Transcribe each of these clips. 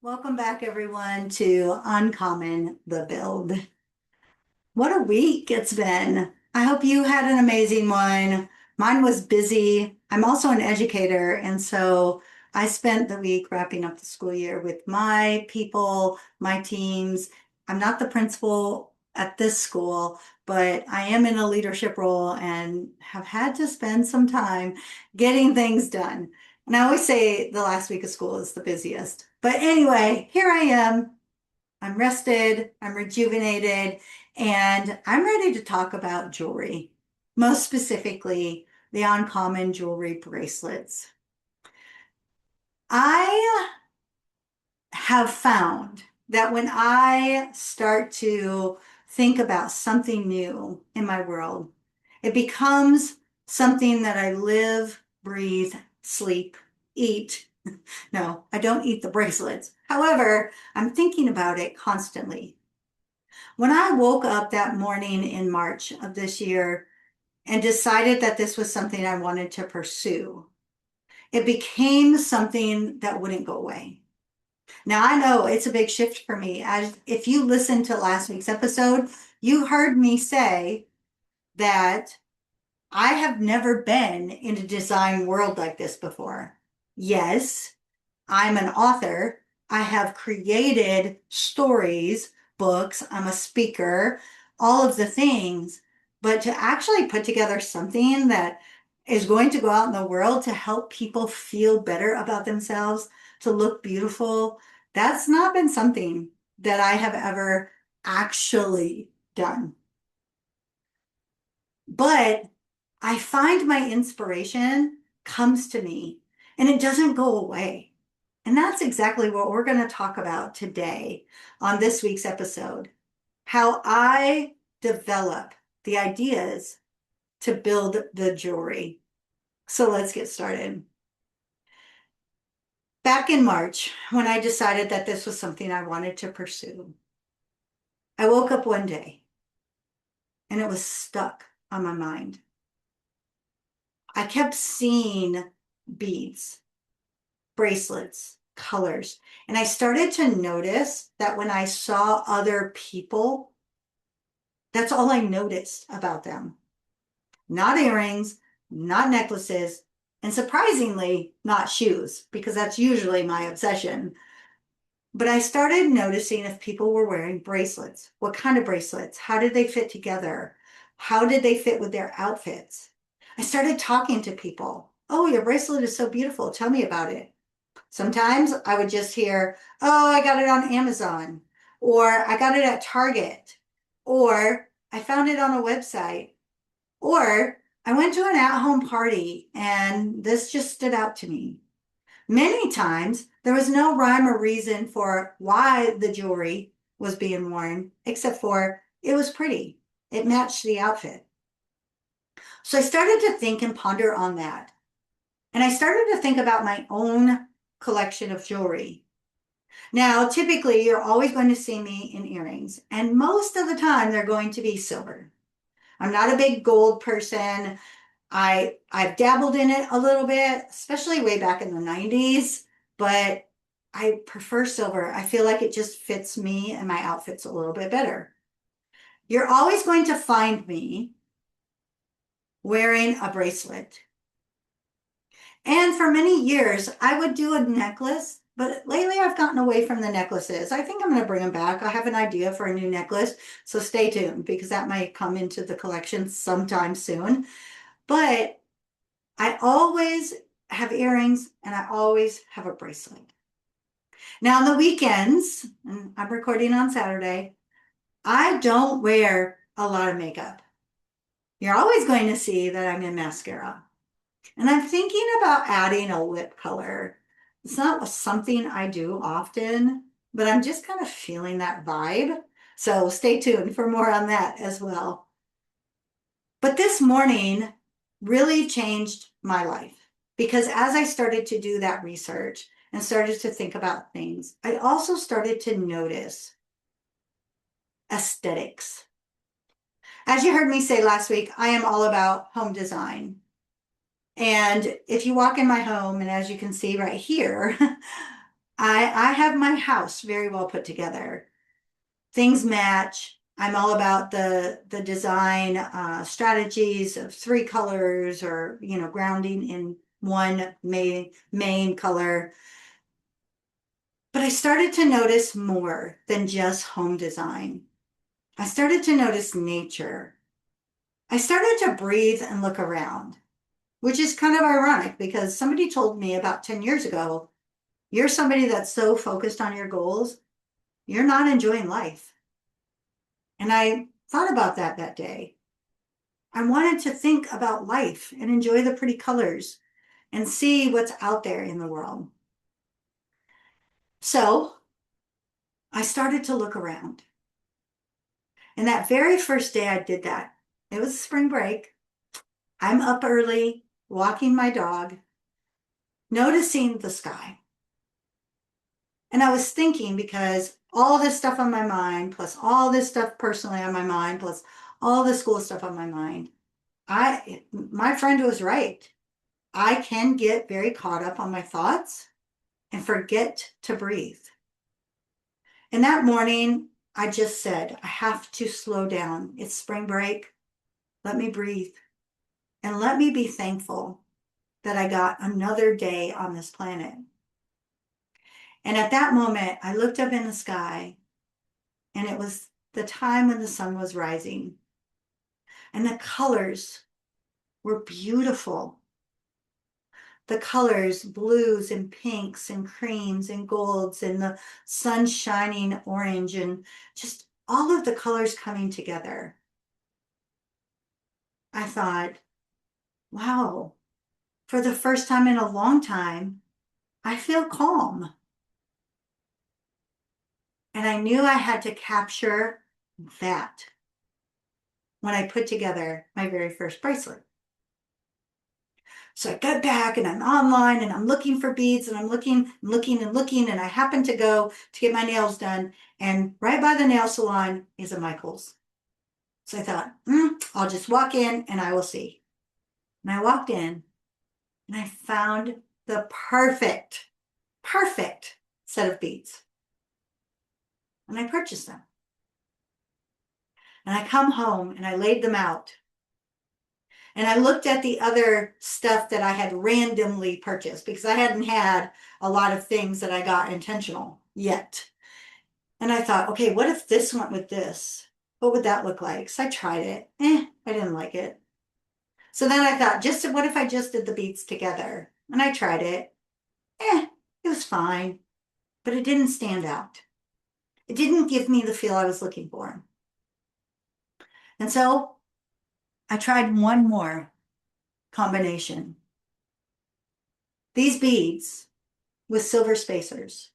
Welcome back, everyone, to Uncommon the Build. What a week it's been. I hope you had an amazing one. Mine was busy. I'm also an educator, and so I spent the week wrapping up the school year with my people, my teams. I'm not the principal at this school, but I am in a leadership role and have had to spend some time getting things done. And I always say the last week of school is the busiest. But anyway, here I am. I'm rested, I'm rejuvenated, and I'm ready to talk about jewelry, most specifically the uncommon jewelry bracelets. I have found that when I start to think about something new in my world, it becomes something that I live, breathe, sleep, eat. No, I don't eat the bracelets. However, I'm thinking about it constantly. When I woke up that morning in March of this year and decided that this was something I wanted to pursue, it became something that wouldn't go away. Now I know it's a big shift for me. As if you listened to last week's episode, you heard me say that I have never been in a design world like this before. Yes, I'm an author. I have created stories, books. I'm a speaker, all of the things. But to actually put together something that is going to go out in the world to help people feel better about themselves, to look beautiful, that's not been something that I have ever actually done. But I find my inspiration comes to me and it doesn't go away. And that's exactly what we're going to talk about today on this week's episode. How I develop the ideas to build the jewelry. So let's get started. Back in March, when I decided that this was something I wanted to pursue, I woke up one day and it was stuck on my mind. I kept seeing beads, bracelets, colors, and I started to notice that when I saw other people, that's all I noticed about them. Not earrings, not necklaces, and surprisingly, not shoes, because that's usually my obsession. But I started noticing if people were wearing bracelets. What kind of bracelets? How did they fit together? How did they fit with their outfits? I started talking to people. Oh, your bracelet is so beautiful. Tell me about it. Sometimes I would just hear, oh, I got it on Amazon, or I got it at Target, or I found it on a website, or I went to an at-home party and this just stood out to me. Many times there was no rhyme or reason for why the jewelry was being worn, except for it was pretty. It matched the outfit. So I started to think and ponder on that. And I started to think about my own collection of jewelry. Now, typically, you're always going to see me in earrings, and most of the time, they're going to be silver. I'm not a big gold person. I've dabbled in it a little bit, especially way back in the 90s, but I prefer silver. I feel like it just fits me and my outfits a little bit better. You're always going to find me wearing a bracelet. And for many years, I would do a necklace, but lately I've gotten away from the necklaces. I think I'm going to bring them back. I have an idea for a new necklace, so stay tuned because that might come into the collection sometime soon. But I always have earrings and I always have a bracelet. Now, on the weekends, and I'm recording on Saturday, I don't wear a lot of makeup. You're always going to see that I'm in mascara. And I'm thinking about adding a lip color. It's not something I do often, but I'm just kind of feeling that vibe. So stay tuned for more on that as well. But this morning really changed my life because as I started to do that research and started to think about things, I also started to notice aesthetics. As you heard me say last week, I am all about home design. And if you walk in my home, and as you can see right here, I have my house very well put together. Things match. I'm all about the design strategies of three colors or grounding in one main color. But I started to notice more than just home design. I started to notice nature. I started to breathe and look around, which is kind of ironic because somebody told me about 10 years ago, you're somebody that's so focused on your goals, you're not enjoying life. And I thought about that day. I wanted to think about life and enjoy the pretty colors and see what's out there in the world. So I started to look around. And that very first day I did that, it was spring break. I'm up early, walking my dog, noticing the sky. And I was thinking because all this stuff on my mind, plus all this stuff personally on my mind, plus all the school stuff on my mind, my friend was right. I can get very caught up on my thoughts and forget to breathe. And that morning, I just said, I have to slow down. It's spring break. Let me breathe and let me be thankful that I got another day on this planet. And at that moment, I looked up in the sky and it was the time when the sun was rising and the colors were beautiful. The colors, blues and pinks and creams and golds and the sun shining orange and just all of the colors coming together. I thought, wow, for the first time in a long time, I feel calm. And I knew I had to capture that when I put together my very first bracelet. So I got back and I'm online and I'm looking for beads and I'm looking and looking. And I happened to go to get my nails done. And right by the nail salon is a Michael's. So I thought, I'll just walk in and I will see. And I walked in and I found the perfect set of beads. And I purchased them. And I come home and I laid them out. And I looked at the other stuff that I had randomly purchased because I hadn't had a lot of things that I got intentional yet. And I thought, okay, what if this went with this? What would that look like? So I tried it. I didn't like it. So then I thought, what if I just did the beads together? And I tried it. It was fine, but it didn't stand out. It didn't give me the feel I was looking for. And so I tried one more combination. These beads with silver spacers.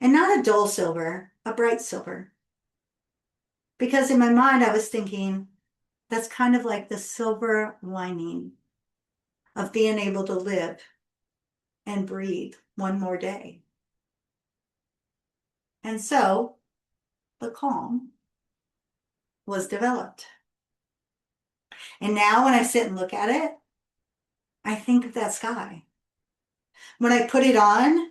And not a dull silver, a bright silver. Because in my mind, I was thinking, that's kind of like the silver lining of being able to live and breathe one more day. And so the calm was developed. And now when I sit and look at it, I think of that sky. When I put it on,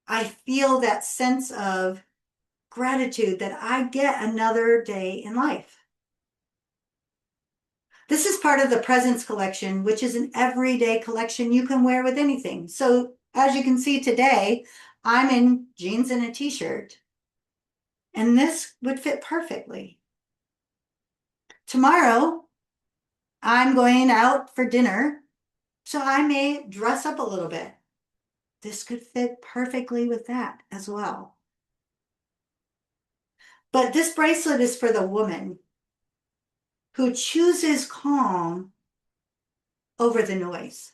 I feel that sense of gratitude that I get another day in life. This is part of the Presents collection, which is an everyday collection you can wear with anything. So as you can see today, I'm in jeans and a t-shirt, and this would fit perfectly. Tomorrow, I'm going out for dinner, so I may dress up a little bit. This could fit perfectly with that as well. But this bracelet is for the woman who chooses calm over the noise.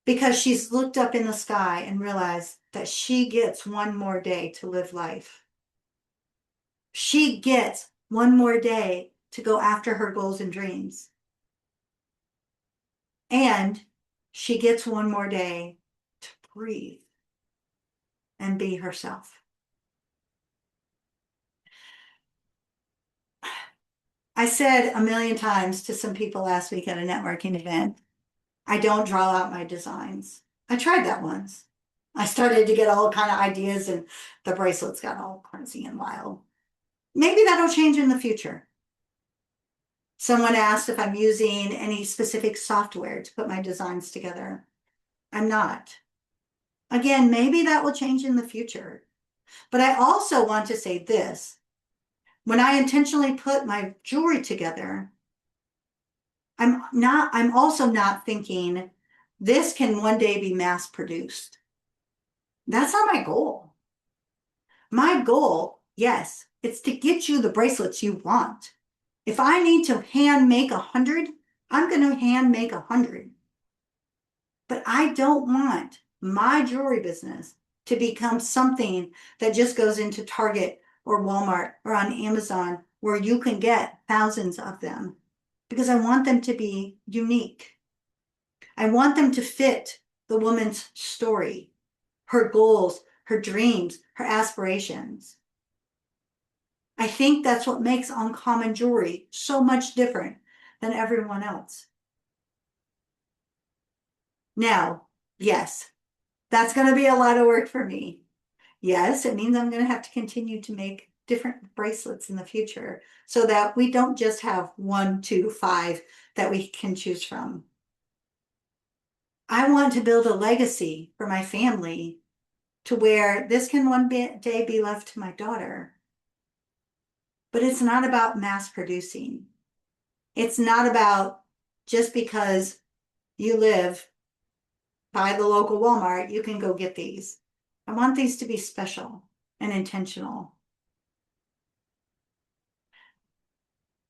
Because she's looked up in the sky and realized that she gets one more day to live life. She gets one more day to go after her goals and dreams. And she gets one more day to breathe and be herself. I said a million times to some people last week at a networking event, I don't draw out my designs. I tried that once. I started to get all kind of ideas and the bracelets got all crazy and wild. Maybe that'll change in the future. Someone asked if I'm using any specific software to put my designs together. I'm not. Again, maybe that will change in the future. But I also want to say this. When I intentionally put my jewelry together, I'm also not thinking this can one day be mass produced. That's not my goal. My goal, yes, it's to get you the bracelets you want. If I need to hand make 100, I'm going to hand make 100. But I don't want my jewelry business to become something that just goes into Target or Walmart or on Amazon where you can get thousands of them, because I want them to be unique. I want them to fit the woman's story, her goals, her dreams, her aspirations. I think that's what makes Uncommon Jewelry so much different than everyone else. Now, yes, that's going to be a lot of work for me. Yes, it means I'm going to have to continue to make different bracelets in the future so that we don't just have 1, 2, 5 that we can choose from. I want to build a legacy for my family to where this can one day be left to my daughter. But it's not about mass producing. It's not about just because you live by the local Walmart, you can go get these. I want these to be special and intentional.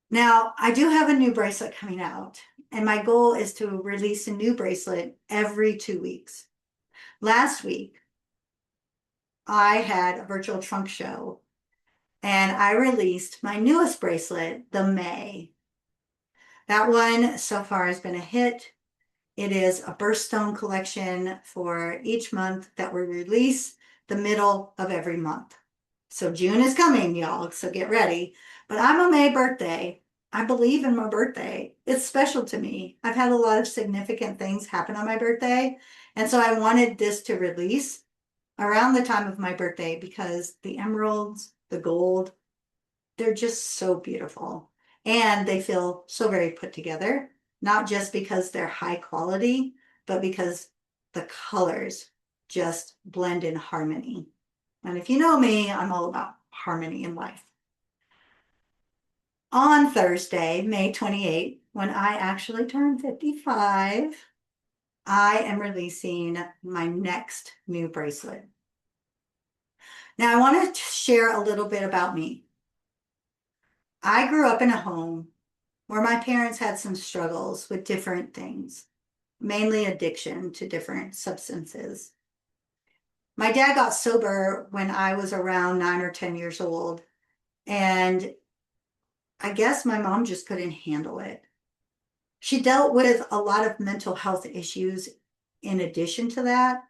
Now, I do have a new bracelet coming out, and my goal is to release a new bracelet every 2 weeks. Last week, I had a virtual trunk show, and I released my newest bracelet, the May. That one so far has been a hit. It is a birthstone collection for each month that we release the middle of every month. So June is coming, y'all, so get ready. But I'm a May birthday. I believe in my birthday. It's special to me. I've had a lot of significant things happen on my birthday. And so I wanted this to release around the time of my birthday because the emeralds, the gold, they're just so beautiful. And they feel so very put together, not just because they're high quality, but because the colors just blend in harmony. And if you know me, I'm all about harmony in life. On Thursday, May 28th, when I actually turn 55, I am releasing my next new bracelet. Now, I want to share a little bit about me. I grew up in a home where my parents had some struggles with different things, mainly addiction to different substances. My dad got sober when I was around 9 or 10 years old, and I guess my mom just couldn't handle it. She dealt with a lot of mental health issues in addition to that.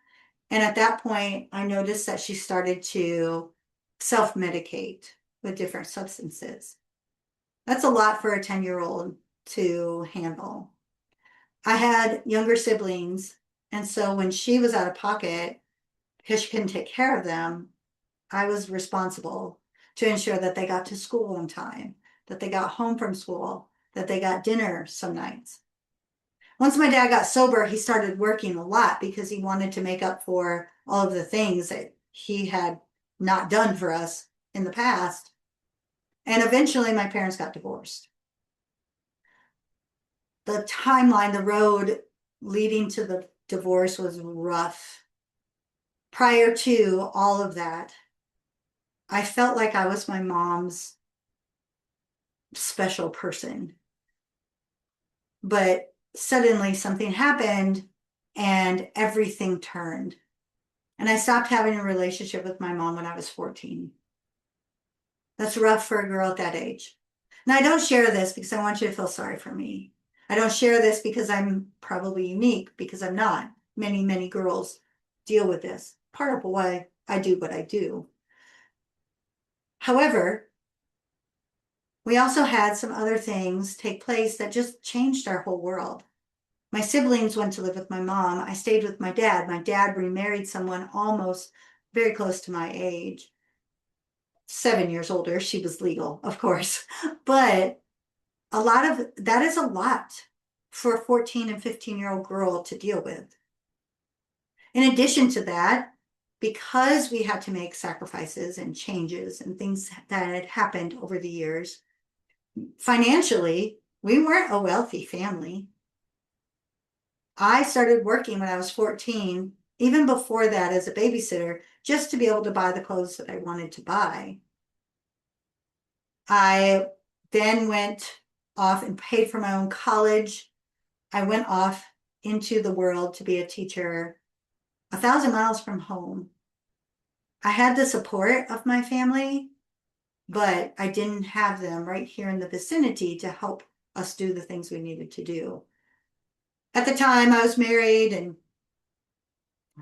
And at that point, I noticed that she started to self-medicate with different substances. That's a lot for a 10-year-old to handle. I had younger siblings, and so when she was out of pocket, because she couldn't take care of them, I was responsible to ensure that they got to school on time, that they got home from school, that they got dinner some nights. Once my dad got sober, he started working a lot because he wanted to make up for all of the things that he had not done for us in the past. And eventually my parents got divorced. The timeline, the road leading to the divorce was rough. Prior to all of that, I felt like I was my mom's special person. But suddenly something happened and everything turned. And I stopped having a relationship with my mom when I was 14. That's rough for a girl at that age. Now, I don't share this because I want you to feel sorry for me. I don't share this because I'm probably unique, because I'm not. Many, many girls deal with this. Part of why I do what I do. However, we also had some other things take place that just changed our whole world. My siblings went to live with my mom. I stayed with my dad. My dad remarried someone almost very close to my age, 7 years older. She was legal, of course. But a lot of that is a lot for a 14 and 15-year-old girl to deal with. In addition to that, because we had to make sacrifices and changes and things that had happened over the years, financially, we weren't a wealthy family. I started working when I was 14, even before that as a babysitter, just to be able to buy the clothes that I wanted to buy. I then went off and paid for my own college. I went off into the world to be a teacher 1,000 miles from home. I had the support of my family, but I didn't have them right here in the vicinity to help us do the things we needed to do. At the time, I was married, and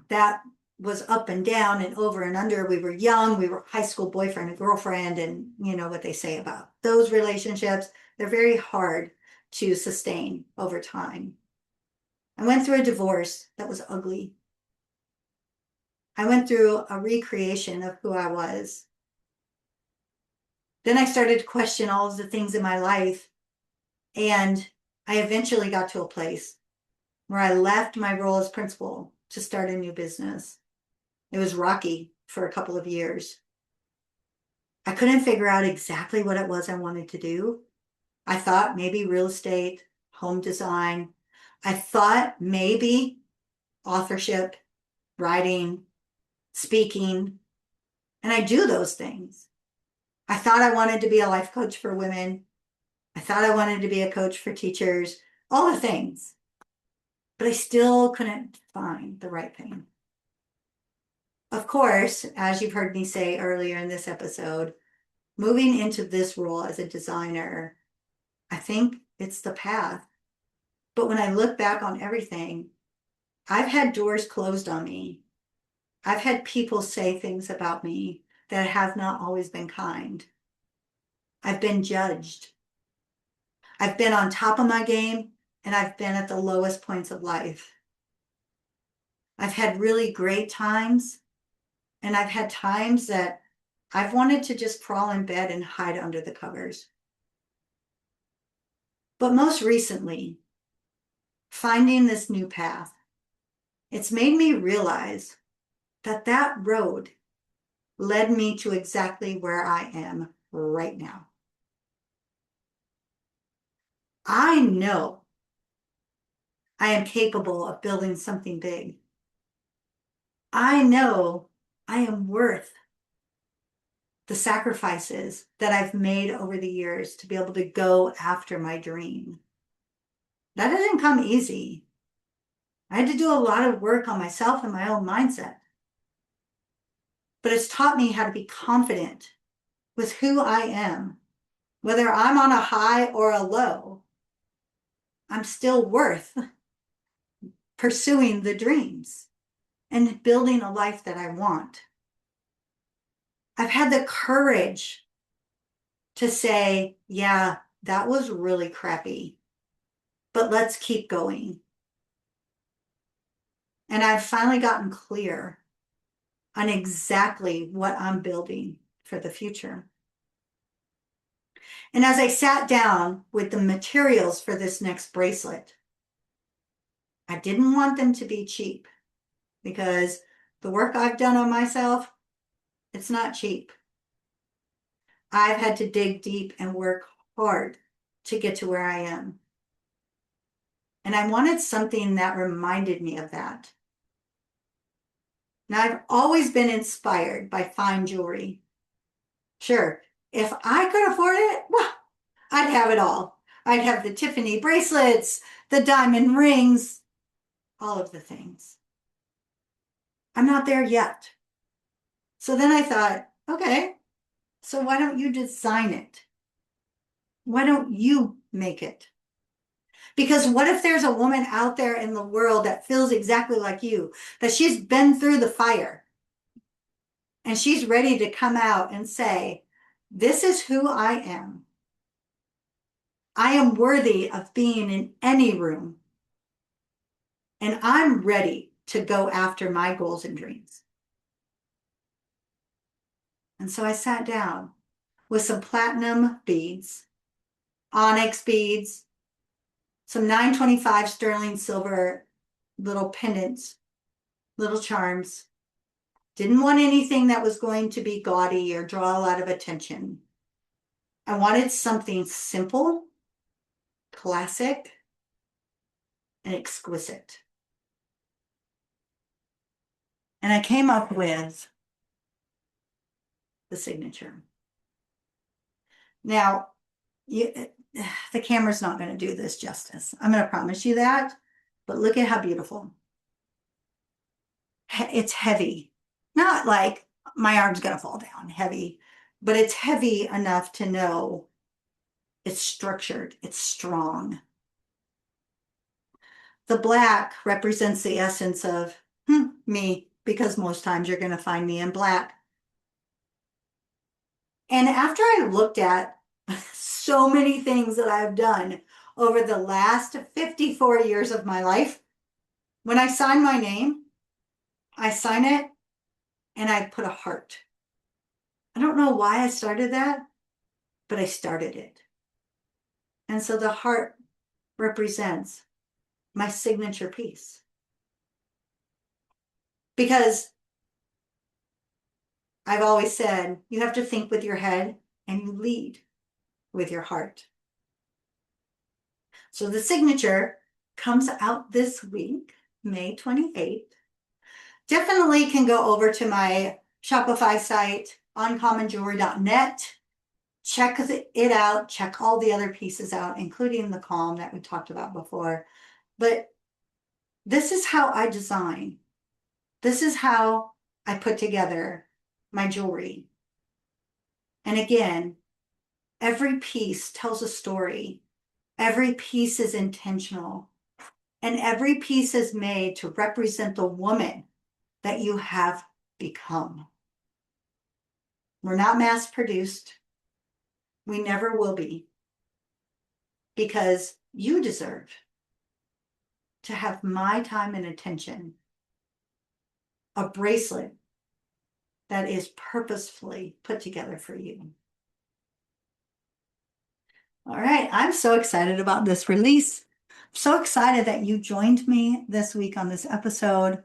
that was up and down and over and under. We were young, we were high school boyfriend and girlfriend, and you know what they say about those relationships. They're very hard to sustain over time. I went through a divorce that was ugly. I went through a recreation of who I was. Then I started to question all of the things in my life, and I eventually got to a place where I left my role as principal to start a new business. It was rocky for a couple of years. I couldn't figure out exactly what it was I wanted to do. I thought maybe real estate, home design. I thought maybe authorship, writing, speaking, and I do those things. I thought I wanted to be a life coach for women. I thought I wanted to be a coach for teachers, all the things. But I still couldn't find the right thing. Of course, as you've heard me say earlier in this episode, moving into this role as a designer, I think it's the path. But when I look back on everything, I've had doors closed on me. I've had people say things about me that have not always been kind. I've been judged. I've been on top of my game, and I've been at the lowest points of life. I've had really great times, and I've had times that I've wanted to just crawl in bed and hide under the covers. But most recently, finding this new path, it's made me realize that that road led me to exactly where I am right now. I know I am capable of building something big. I know I am worth the sacrifices that I've made over the years to be able to go after my dream. That didn't come easy. I had to do a lot of work on myself and my own mindset. But it's taught me how to be confident with who I am. Whether I'm on a high or a low, I'm still worth pursuing the dreams and building a life that I want. I've had the courage to say, yeah, that was really crappy, but let's keep going. And I've finally gotten clear on exactly what I'm building for the future. And as I sat down with the materials for this next bracelet, I didn't want them to be cheap because the work I've done on myself, it's not cheap. I've had to dig deep and work hard to get to where I am. And I wanted something that reminded me of that. Now, I've always been inspired by fine jewelry. Sure, if I could afford it, well, I'd have it all. I'd have the Tiffany bracelets, the diamond rings, all of the things. I'm not there yet. So then I thought, okay, so why don't you design it? Why don't you make it? Because what if there's a woman out there in the world that feels exactly like you, that she's been through the fire and she's ready to come out and say, this is who I am. I am worthy of being in any room. and I'm ready to go after my goals and dreams. And so I sat down with some platinum beads, onyx beads, some 925 sterling silver little pendants, little charms. Didn't want anything that was going to be gaudy or draw a lot of attention. I wanted something simple, classic, and exquisite. And I came up with the signature. Now, the camera's not going to do this justice. I'm going to promise you that. But look at how beautiful. It's heavy. Not like my arm's going to fall down, heavy. But it's heavy enough to know it's structured. It's strong. The black represents the essence of me, because most times you're going to find me in black. And after I looked at so many things that I've done over the last 54 years of my life, when I sign my name, I sign it and I put a heart. I don't know why I started that, but I started it. And so the heart represents my signature piece. Because I've always said, you have to think with your head and you lead with your heart. So the signature comes out this week, May 28th. Definitely can go over to my Shopify site, uncommonjewelry.net. Check it out. Check all the other pieces out, including the calm that we talked about before. But this is how I design. This is how I put together my jewelry. And again, every piece tells a story. Every piece is intentional. And every piece is made to represent the woman that you have become. We're not mass produced. We never will be. Because you deserve to have my time and attention. A bracelet that is purposefully put together for you. All right, I'm so excited about this release. I'm so excited that you joined me this week on this episode.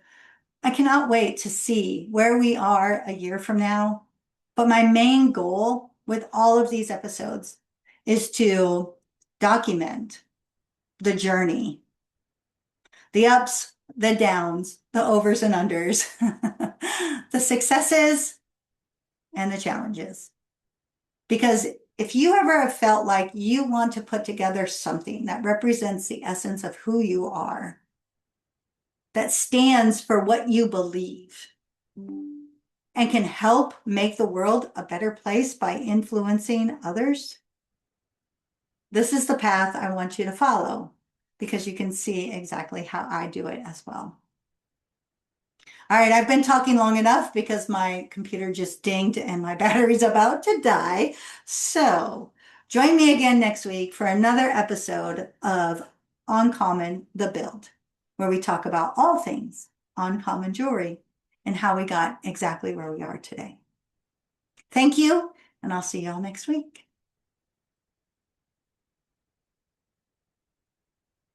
I cannot wait to see where we are a year from now. But my main goal with all of these episodes is to document the journey, the ups, the downs, the overs and unders, the successes and the challenges. Because if you ever have felt like you want to put together something that represents the essence of who you are, that stands for what you believe, and can help make the world a better place by influencing others, this is the path I want you to follow, because you can see exactly how I do it as well. All right, I've been talking long enough because my computer just dinged and my battery's about to die. So join me again next week for another episode of Uncommon the Build, where we talk about all things uncommon jewelry and how we got exactly where we are today. Thank you, and I'll see you all next week.